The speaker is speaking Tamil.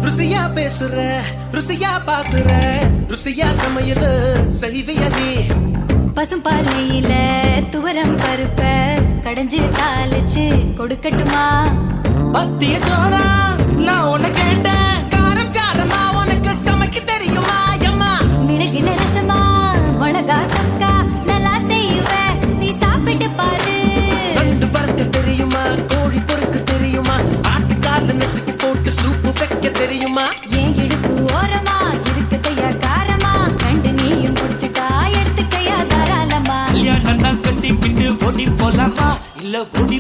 ருசியா பேசுற ருசியா பாக்குற ருசியா சமையல் செய்வியா நீ பசும்பாலையில துவரம் பருப்ப கடைஞ்சு தாளிச்சு கொடுக்கட்டுமா பத்திய சோறா நான் உன்னை கேட்டேன் காரம் சாரமா உனக்கு சமைக்க தெரியுமா அம்மா மிளகில ரசமா மிளகா தொக்கா நல்லா செய்வேன் நீ சாப்பிட்டு பாரு நண்டு வறுக்க தெரியுமா கோழி பொறுக்க தெரியுமா ஆட்டுக்கால நசுக்கி போட்டு சூப்பு வைக்க தெரியுமா ஏன் இடுப்பு ஓரமா இருக்குதையா காரமா கண்டு நீயும் குடிச்சுக்கா எடுத்துக்கையா தாராளமா கல்யாணம் கட்டி விட்டு ஓடி போலாமா இல்ல ஓடி